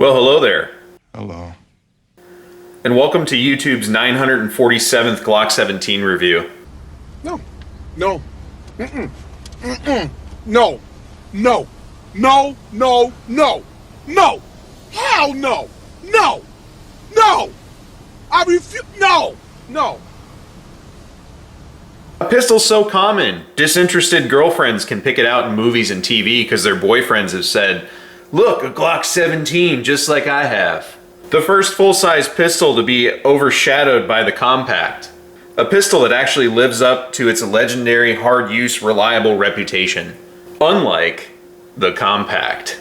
Well, hello there. Hello. And welcome to YouTube's 947th Glock 17 review. No. No. Mm-mm. Mm-mm. No. No. No. No. No. No. Hell no. No. No. I refuse. No. No. A pistol's so common. Disinterested girlfriends can pick it out in movies and TV because their boyfriends have said, "Look, a Glock 17, just like I have." The first full-size pistol to be overshadowed by the compact. A pistol that actually lives up to its legendary hard-use, reliable reputation. Unlike the compact.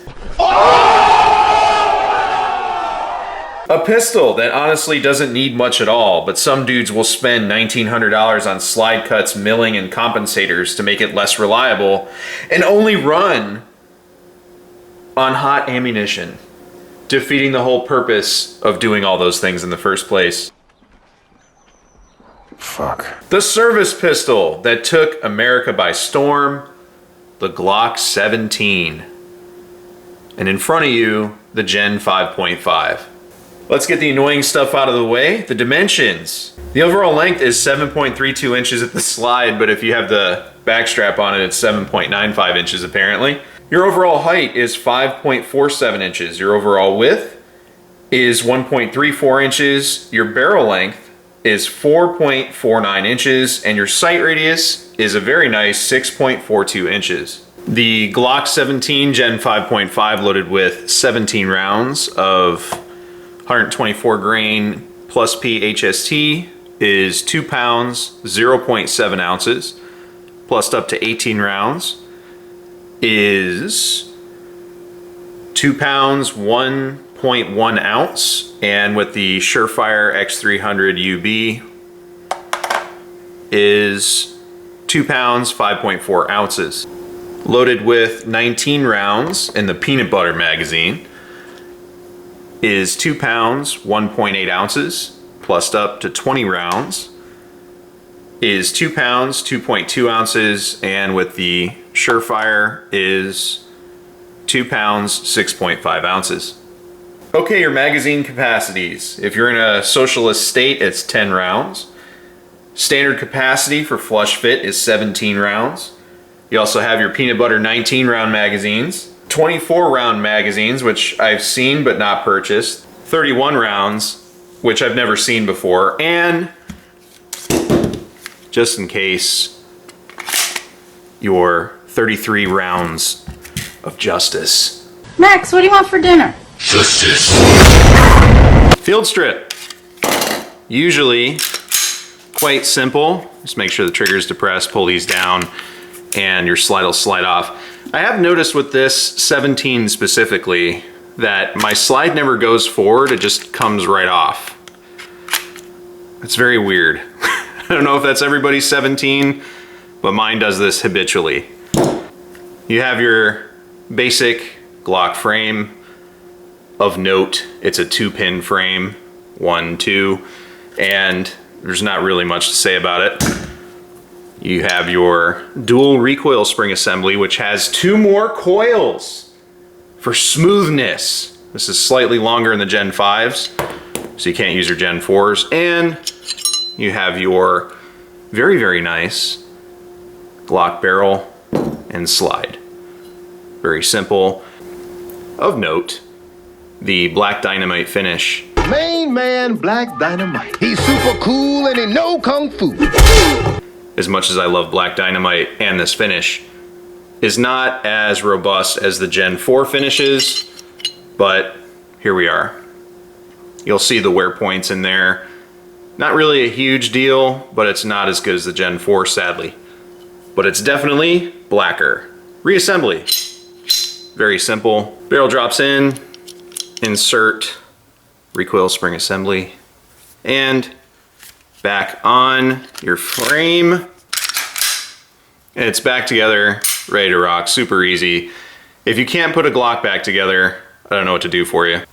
A pistol that honestly doesn't need much at all, but some dudes will spend $1,900 on slide cuts, milling, and compensators to make it less reliable, and only run on hot ammunition, defeating the whole purpose of doing all those things in the first place. Fuck. The service pistol that took America by storm, the Glock 17. And in front of you, the Gen 5.5. Let's get the annoying stuff out of the way. The dimensions. The overall length is 7.32 inches at the slide, but if you have the back strap on it, it's 7.95 inches apparently. Your overall height is 5.47 inches. Your overall width is 1.34 inches. Your barrel length is 4.49 inches, and your sight radius is a very nice 6.42 inches. The Glock 17 Gen 5.5 loaded with 17 rounds of 124 grain plus P HST is 2 pounds, 0.7 ounces, plus up to 18 rounds is 2 pounds, 1.1 ounce, and with the Surefire X300 UB is 2 pounds, 5.4 ounces. Loaded with 19 rounds in the peanut butter magazine is 2 pounds, 1.8 ounces, plus up to 20 rounds is 2 pounds, 2.2 ounces, and with the Surefire is 2 pounds, 6.5 ounces. Okay, your magazine capacities. If you're in a socialist state, it's 10 rounds. Standard capacity for flush fit is 17 rounds. You also have your peanut butter 19 round magazines. 24 round magazines, which I've seen but not purchased, 31 rounds, which I've never seen before, and just in case, your 33 rounds of justice. Max, what do you want for dinner? Justice. Field strip. Usually quite simple. Just make sure the trigger is depressed, pull these down, and your slide will slide off. I have noticed with this 17 specifically that my slide never goes forward, it just comes right off. It's very weird. I don't know if that's everybody's 17, but mine does this habitually. You have your basic Glock frame. Of note, it's a 2-pin frame, 1, 2, and there's not really much to say about it. You have your dual recoil spring assembly, which has 2 more coils for smoothness. This is slightly longer in the Gen 5s, so you can't use your Gen 4s. And you have your very, very nice Glock barrel and slide. Very simple. Of note, the black dynamite finish. Main man, Black Dynamite. He's super cool and he know kung fu. As much as I love black dynamite and this finish, is not as robust as the Gen 4 finishes, but here we are. You'll see the wear points in there. Not really a huge deal, but it's not as good as the Gen 4, sadly. But it's definitely blacker. Reassembly. Very simple. Barrel drops in, insert recoil spring assembly, and back on your frame. It's back together, ready to rock, super easy. If you can't put a Glock back together, I don't know what to do for you.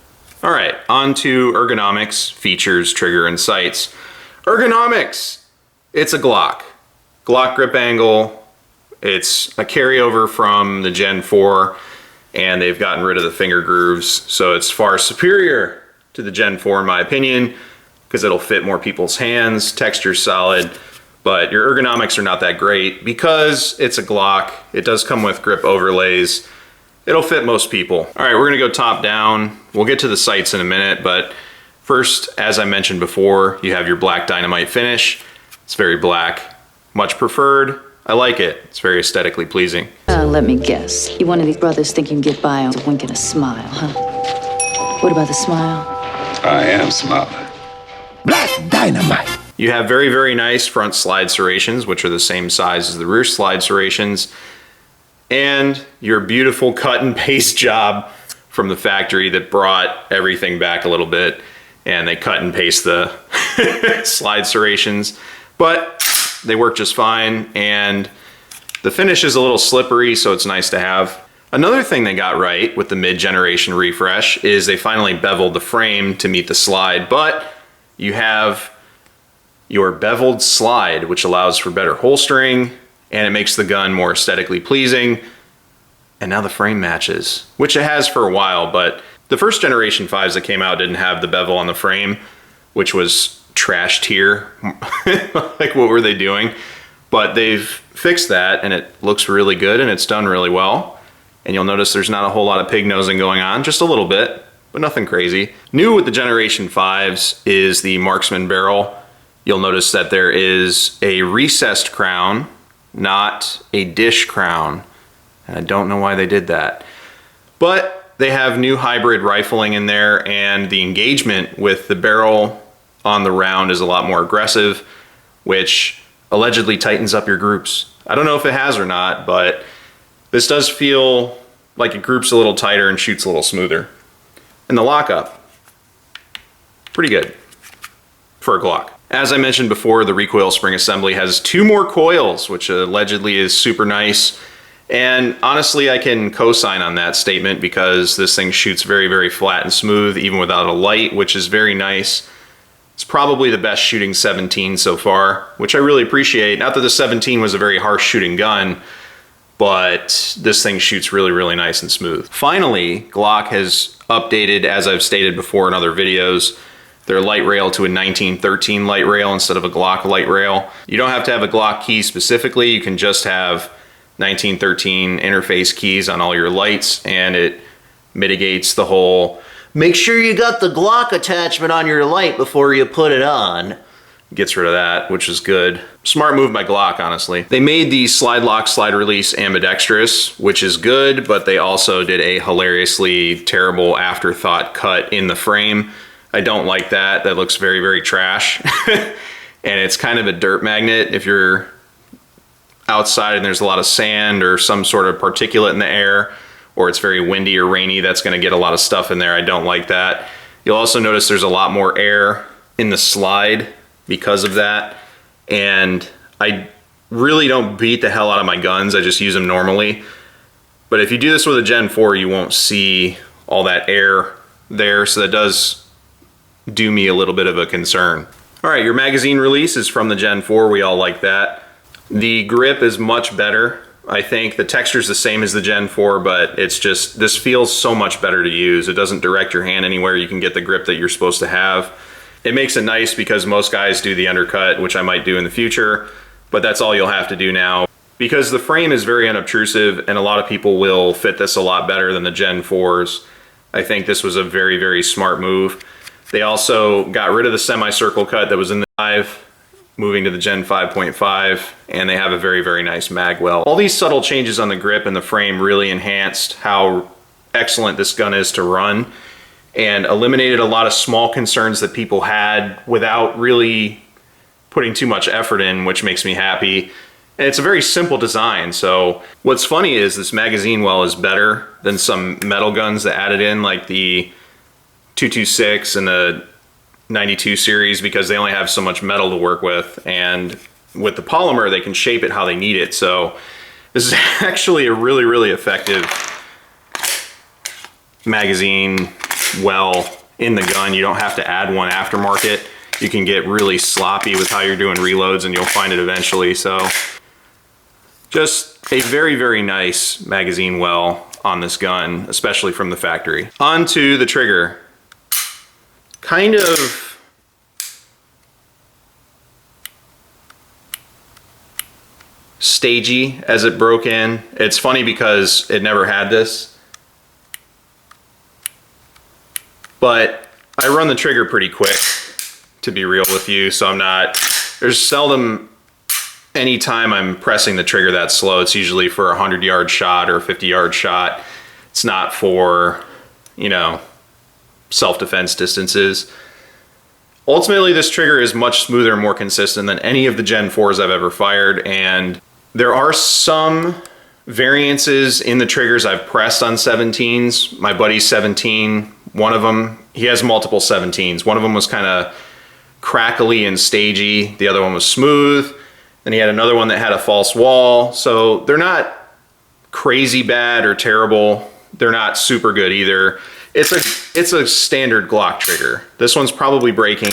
All right, on to ergonomics, features, trigger, and sights. Ergonomics, it's a Glock. Glock grip angle, it's a carryover from the Gen 4. and they've gotten rid of the finger grooves. So it's far superior to the Gen 4 in my opinion, because it'll fit more people's hands, texture's solid, but your ergonomics are not that great because it's a Glock. It does come with grip overlays. It'll fit most people. All right, we're gonna go top down. We'll get to the sights in a minute, but first, as I mentioned before, you have your black dynamite finish. It's very black, much preferred. I like it. It's very aesthetically pleasing. Let me guess. You're one of these brothers think you can get by on a wink and a smile, huh? What about the smile? I am smiling. Black dynamite. You have very, very nice front slide serrations, which are the same size as the rear slide serrations. And your beautiful cut and paste job from the factory that brought everything back a little bit. And they cut and paste the slide serrations. But they work just fine. And the finish is a little slippery, so it's nice to have. Another thing they got right with the mid-generation refresh is they finally beveled the frame to meet the slide. But you have your beveled slide, which allows for better holstering, and it makes the gun more aesthetically pleasing. And now the frame matches, which it has for a while, but the first generation 5s that came out didn't have the bevel on the frame, which was trashed here. Like, what were they doing? But they've fixed that, and it looks really good, and it's done really well. And you'll notice there's not a whole lot of pig nosing going on, just a little bit, but nothing crazy. New with the generation 5s is the marksman barrel. You'll notice that there is a recessed crown, not a dish crown. And I don't know why they did that. But they have new hybrid rifling in there, and the engagement with the barrel on the round is a lot more aggressive, which allegedly tightens up your groups. I don't know if it has or not, but this does feel like it groups a little tighter and shoots a little smoother. And the lockup, pretty good for a Glock. As I mentioned before, the recoil spring assembly has 2 more coils, which allegedly is super nice. And honestly, I can co-sign on that statement because this thing shoots very, very flat and smooth, even without a light, which is very nice. It's probably the best shooting 17 so far, which I really appreciate. Not that the 17 was a very harsh shooting gun, but this thing shoots really, really nice and smooth. Finally, Glock has updated, as I've stated before in other videos, their light rail to a 1913 light rail instead of a Glock light rail. You don't have to have a Glock key specifically, you can just have 1913 interface keys on all your lights, and it mitigates the whole, make sure you got the Glock attachment on your light before you put it on. Gets rid of that, which is good. Smart move by Glock, honestly. They made the slide lock, slide release ambidextrous, which is good, but they also did a hilariously terrible afterthought cut in the frame. I don't like that. That looks very, very trash. And it's kind of a dirt magnet. If you're outside and there's a lot of sand or some sort of particulate in the air, or it's very windy or rainy, that's gonna get a lot of stuff in there. I don't like that. You'll also notice there's a lot more air in the slide because of that. And I really don't beat the hell out of my guns. I just use them normally. But if you do this with a Gen 4, you won't see all that air there. So that does do me a little bit of a concern. All right, your magazine release is from the Gen 4. We all like that. The grip is much better. I think the texture's the same as the Gen 4, but it's just, this feels so much better to use. It doesn't direct your hand anywhere. You can get the grip that you're supposed to have. It makes it nice because most guys do the undercut, which I might do in the future, but that's all you'll have to do now. Because the frame is very unobtrusive, and a lot of people will fit this a lot better than the Gen 4s. I think this was a very, very smart move. They also got rid of the semicircle cut that was in the 5, moving to the Gen 5.5, and they have a very, very nice mag well. All these subtle changes on the grip and the frame really enhanced how excellent this gun is to run, and eliminated a lot of small concerns that people had without really putting too much effort in, which makes me happy. And it's a very simple design. So what's funny is this magazine well is better than some metal guns that added in, like the 226 and the 92 series, because they only have so much metal to work with, and with the polymer they can shape it how they need it. So this is actually a really, really effective magazine well in the gun. You don't have to add one aftermarket. You can get really sloppy with how you're doing reloads, and you'll find it eventually. So Just a very, very nice magazine well on this gun, especially from the factory. Onto the trigger. Kind of stagey as it broke in. It's funny because it never had this. But I run the trigger pretty quick, to be real with you, so there's seldom any time I'm pressing the trigger that slow. It's usually for a 100-yard shot or a 50-yard shot. It's not for, you know, self-defense distances. Ultimately, this trigger is much smoother and more consistent than any of the Gen 4s I've ever fired, and there are some variances in the triggers I've pressed on 17s. My buddy's 17, one of them, he has multiple 17s. One of them was kind of crackly and stagey. The other one was smooth. Then he had another one that had a false wall. So they're not crazy bad or terrible. They're not super good either. It's a standard Glock trigger. This one's probably breaking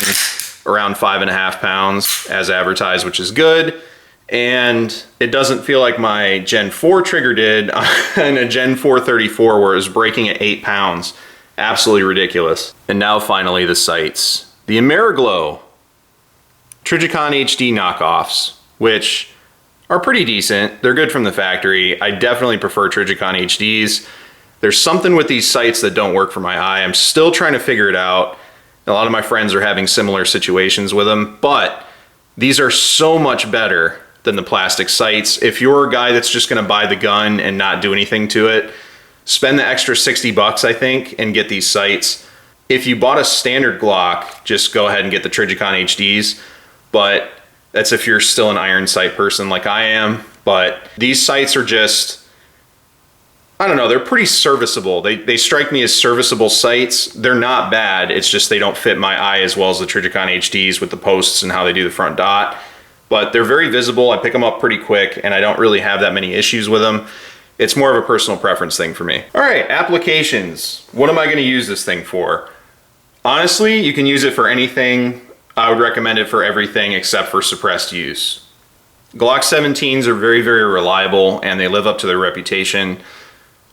around 5.5 pounds as advertised, which is good. And it doesn't feel like my Gen 4 trigger did on a Gen 4 34 where it was breaking at 8 pounds. Absolutely ridiculous. And now finally the sights. The Ameriglow Trijicon HD knockoffs, which are pretty decent. They're good from the factory. I definitely prefer Trijicon HDs. There's something with these sights that don't work for my eye. I'm still trying to figure it out. A lot of my friends are having similar situations with them, but these are so much better than the plastic sights. If you're a guy that's just gonna buy the gun and not do anything to it, spend the extra 60 bucks, I think, and get these sights. If you bought a standard Glock, just go ahead and get the Trijicon HDs, but that's if you're still an iron sight person like I am. But these sights are just, I don't know, they're pretty serviceable. They strike me as serviceable sights. They're not bad, it's just they don't fit my eye as well as the Trijicon HDs with the posts and how they do the front dot. But they're very visible, I pick them up pretty quick, and I don't really have that many issues with them. It's more of a personal preference thing for me. All right, applications. What am I gonna use this thing for? Honestly, you can use it for anything. I would recommend it for everything except for suppressed use. Glock 17s are very, very reliable and they live up to their reputation.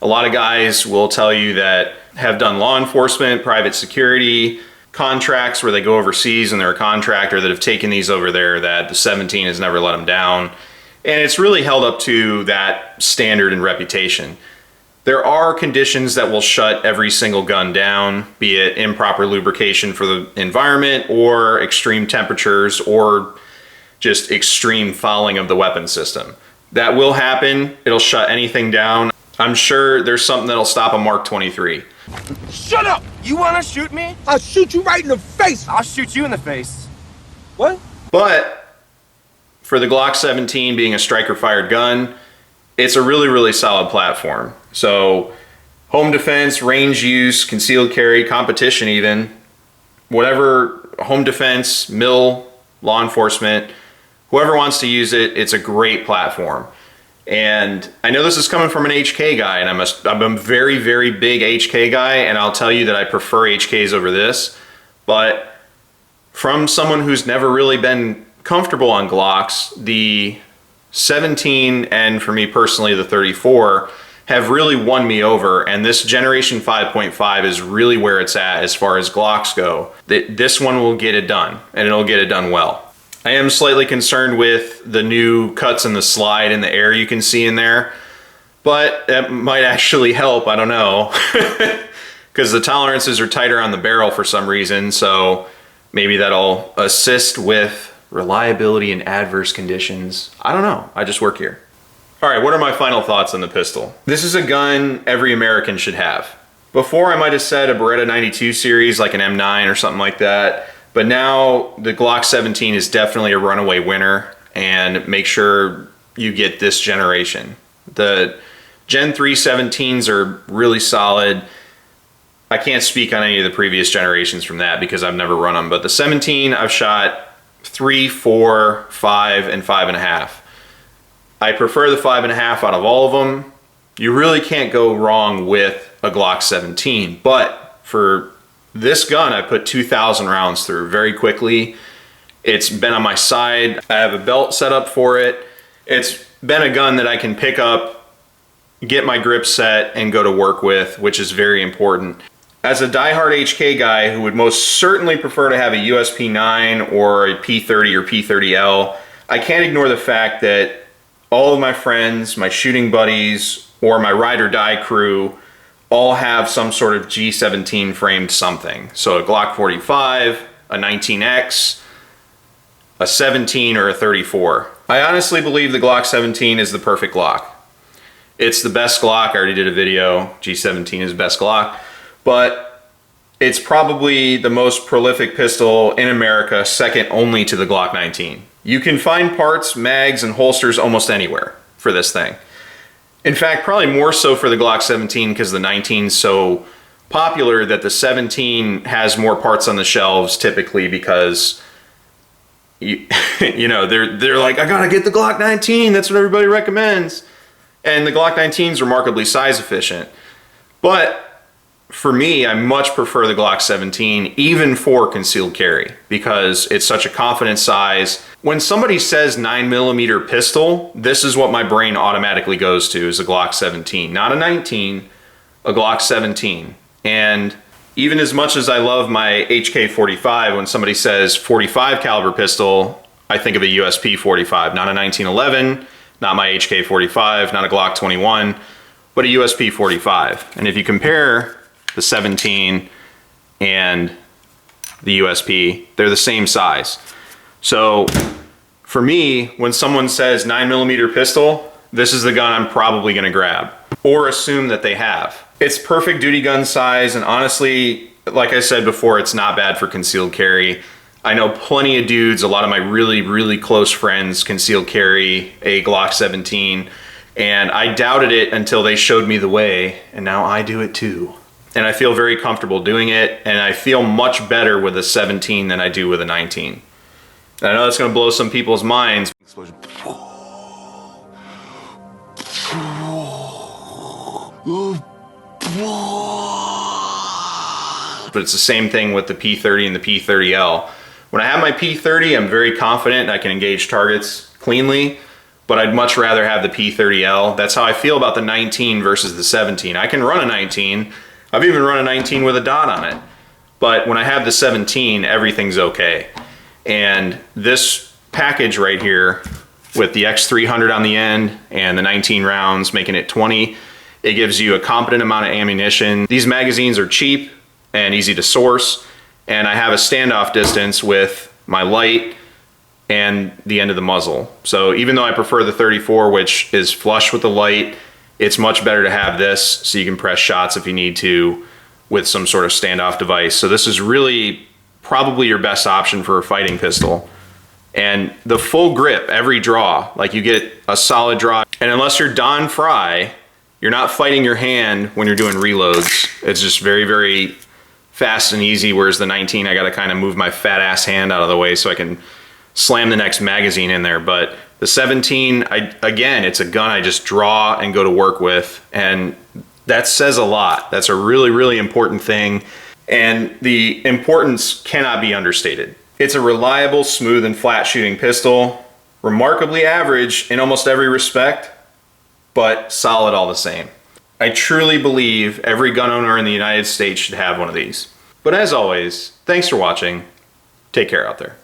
A lot of guys will tell you that have done law enforcement, private security, contracts where they go overseas and they're a contractor that have taken these over there, that the 17 has never let them down. And it's really held up to that standard and reputation. There are conditions that will shut every single gun down, be it improper lubrication for the environment or extreme temperatures or just extreme fouling of the weapon system. That will happen. It'll shut anything down. I'm sure there's something that'll stop a Mark 23. Shut up! You wanna shoot me? I'll shoot you right in the face! I'll shoot you in the face. What? But for the Glock 17 being a striker fired gun, it's a really, really solid platform. So home defense, range use, concealed carry, competition even, whatever, home defense, mill, law enforcement, whoever wants to use it, it's a great platform. And I know this is coming from an HK guy, and I'm a very, very big HK guy, and I'll tell you that I prefer HKs over this. But from someone who's never really been comfortable on Glocks, the 17 and for me personally the 34 have really won me over, and this generation 5.5 is really where it's at as far as Glocks go. This one will get it done, and it'll get it done well. I am slightly concerned with the new cuts in the slide in the air you can see in there, but that might actually help, I don't know. Because the tolerances are tighter on the barrel for some reason, so maybe that'll assist with reliability in adverse conditions. I don't know, I just work here. All right, what are my final thoughts on the pistol? This is a gun every American should have. Before I might have said a Beretta 92 series, like an M9 or something like that, but now the Glock 17 is definitely a runaway winner, and make sure you get this generation. The Gen 3 17s are really solid. I can't speak on any of the previous generations from that because I've never run them, but the 17 I've shot 3, 4, 5, and 5.5. I prefer the 5.5 out of all of them. You really can't go wrong with a Glock 17, but for this gun, I put 2,000 rounds through very quickly. It's been on my side. I have a belt set up for it. It's been a gun that I can pick up, get my grip set, and go to work with, which is very important. As a diehard HK guy who would most certainly prefer to have a USP9 or a P30 or P30L, I can't ignore the fact that all of my friends, my shooting buddies, or my ride or die crew all have some sort of G17 framed something. So a Glock 45, a 19X, a 17, or a 34. I honestly believe the Glock 17 is the perfect Glock. It's the best Glock. I already did a video. G17 is best Glock. But it's probably the most prolific pistol in America, second only to the Glock 19. You can find parts, mags, and holsters almost anywhere for this thing. In fact, probably more so for the Glock 17 because the 19 is so popular that the 17 has more parts on the shelves typically because you know, they're like, I gotta get the Glock 19, that's what everybody recommends. And the Glock 19 is remarkably size efficient. But for me, I much prefer the Glock 17, even for concealed carry, because it's such a confident size. When somebody says 9mm pistol, this is what my brain automatically goes to, is a Glock 17. Not a 19, a Glock 17. And even as much as I love my HK45, when somebody says 45 caliber pistol, I think of a USP 45, not a 1911, not my HK45, not a Glock 21, but a USP 45. And if you compare the 17 and the USP, they're the same size. So for me, when someone says 9mm pistol, this is the gun I'm probably gonna grab, or assume that they have. It's perfect duty gun size, and honestly, like I said before, it's not bad for concealed carry. I know plenty of dudes, a lot of my really, really close friends concealed carry a Glock 17, and I doubted it until they showed me the way, and now I do it too. And I feel very comfortable doing it, and I feel much better with a 17 than I do with a 19. And I know that's gonna blow some people's minds. But it's the same thing with the P30 and the P30L. When I have my P30, I'm very confident I can engage targets cleanly, but I'd much rather have the P30L. That's how I feel about the 19 versus the 17. I can run a 19. I've even run a 19 with a dot on it. But when I have the 17, everything's okay. And this package right here with the X300 on the end and the 19 rounds, making it 20, it gives you a competent amount of ammunition. These magazines are cheap and easy to source, and I have a standoff distance with my light and the end of the muzzle. So even though I prefer the 34, which is flush with the light, it's much better to have this so you can press shots if you need to with some sort of standoff device. So this is really probably your best option for a fighting pistol. And the full grip, every draw, like you get a solid draw. And unless you're Don Fry, you're not fighting your hand when you're doing reloads. It's just very, very fast and easy, whereas the 19, I gotta kind of move my fat ass hand out of the way so I can slam the next magazine in there. But the 17, again, it's a gun I just draw and go to work with, and that says a lot. That's a really, really important thing, and the importance cannot be understated. It's a reliable, smooth, and flat shooting pistol, remarkably average in almost every respect, but solid all the same. I truly believe every gun owner in the United States should have one of these. But as always, thanks for watching. Take care out there.